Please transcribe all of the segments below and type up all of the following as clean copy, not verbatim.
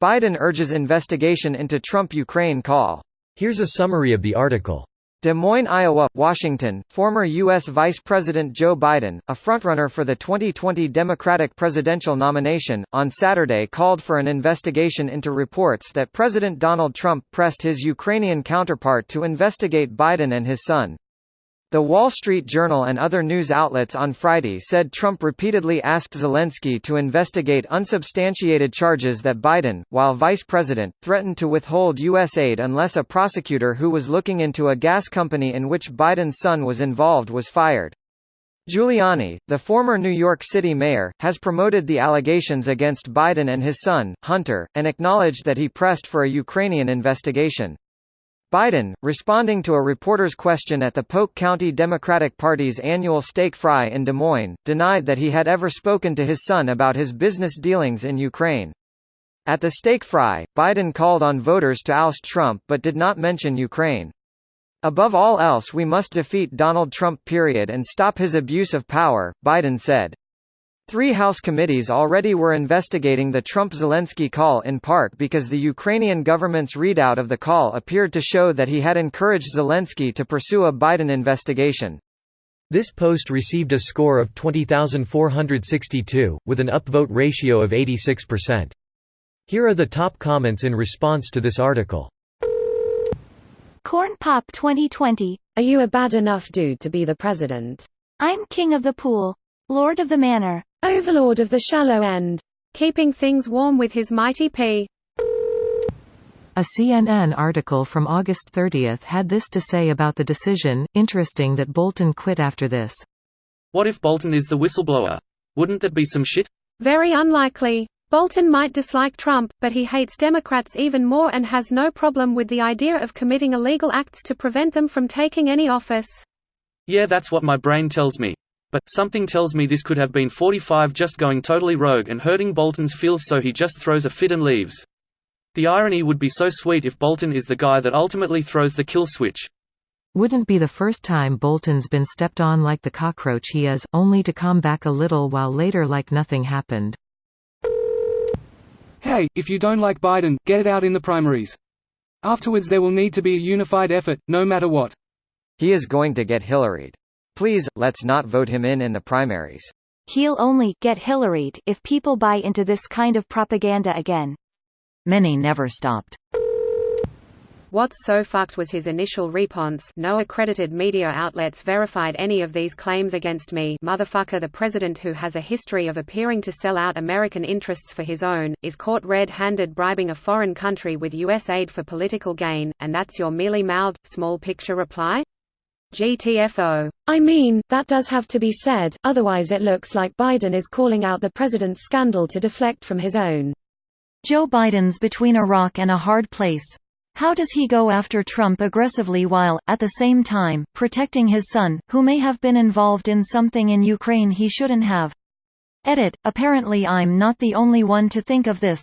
Biden urges investigation into Trump-Ukraine call. Here's a summary of the article. Des Moines, Iowa, Washington. Former U.S. Vice President Joe Biden, a frontrunner for the 2020 Democratic presidential nomination, on Saturday called for an investigation into reports that President Donald Trump pressed his Ukrainian counterpart to investigate Biden and his son. The Wall Street Journal and other news outlets on Friday said Trump repeatedly asked Zelensky to investigate unsubstantiated charges that Biden, while vice president, threatened to withhold U.S. aid unless a prosecutor who was looking into a gas company in which Biden's son was involved was fired. Giuliani, the former New York City mayor, has promoted the allegations against Biden and his son, Hunter, and acknowledged that he pressed for a Ukrainian investigation. Biden, responding to a reporter's question at the Polk County Democratic Party's annual steak fry in Des Moines, denied that he had ever spoken to his son about his business dealings in Ukraine. At the steak fry, Biden called on voters to oust Trump but did not mention Ukraine. "Above all else we must defeat Donald Trump and stop his abuse of power," Biden said. 3 House committees already were investigating the Trump-Zelensky call in part because the Ukrainian government's readout of the call appeared to show that he had encouraged Zelensky to pursue a Biden investigation. This post received a score of 20,462, with an upvote ratio of 86%. Here are the top comments in response to this article. Corn Pop 2020. Are you a bad enough dude to be the president? I'm king of the pool. Lord of the manor. Overlord of the shallow end. Keeping things warm with his mighty P. A CNN article from August 30 had this to say about the decision: interesting that Bolton quit after this. What if Bolton is the whistleblower? Wouldn't that be some shit? Very unlikely. Bolton might dislike Trump, but he hates Democrats even more and has no problem with the idea of committing illegal acts to prevent them from taking any office. Yeah, that's what my brain tells me. But something tells me this could have been 45 just going totally rogue and hurting Bolton's feels, so he just throws a fit and leaves. The irony would be so sweet if Bolton is the guy that ultimately throws the kill switch. Wouldn't be the first time Bolton's been stepped on like the cockroach he is, only to come back a little while later like nothing happened. Hey, if you don't like Biden, get it out in the primaries. Afterwards there will need to be a unified effort, no matter what. He is going to get Hillaried. Please, let's not vote him in the primaries. He'll only get Hillaried if people buy into this kind of propaganda again. Many never stopped. What's so fucked was his initial response: no accredited media outlets verified any of these claims against me. Motherfucker, the president, who has a history of appearing to sell out American interests for his own, is caught red-handed bribing a foreign country with U.S. aid for political gain, and that's your mealy-mouthed, small-picture reply? GTFO. I mean, that does have to be said, otherwise it looks like Biden is calling out the president's scandal to deflect from his own. Joe Biden's between a rock and a hard place. How does he go after Trump aggressively while, at the same time, protecting his son, who may have been involved in something in Ukraine he shouldn't have? Edit. Apparently I'm not the only one to think of this.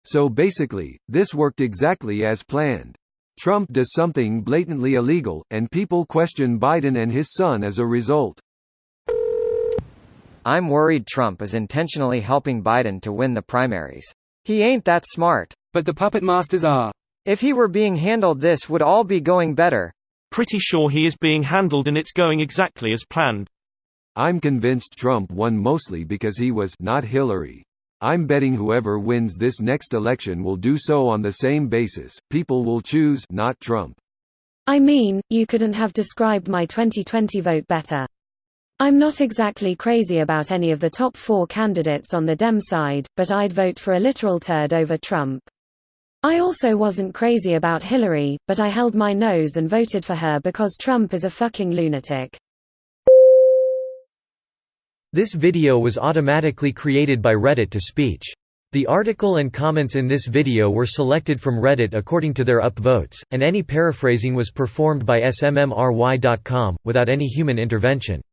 So basically, this worked exactly as planned. Trump does something blatantly illegal, and people question Biden and his son as a result. I'm worried Trump is intentionally helping Biden to win the primaries. He ain't that smart. But the puppet masters are. If he were being handled, this would all be going better. Pretty sure he is being handled and it's going exactly as planned. I'm convinced Trump won mostly because he was not Hillary. I'm betting whoever wins this next election will do so on the same basis. People will choose not Trump. I mean, you couldn't have described my 2020 vote better. I'm not exactly crazy about any of the top 4 candidates on the Dem side, but I'd vote for a literal turd over Trump. I also wasn't crazy about Hillary, but I held my nose and voted for her because Trump is a fucking lunatic. This video was automatically created by Reddit to speech. The article and comments in this video were selected from Reddit according to their upvotes, and any paraphrasing was performed by smmry.com, without any human intervention.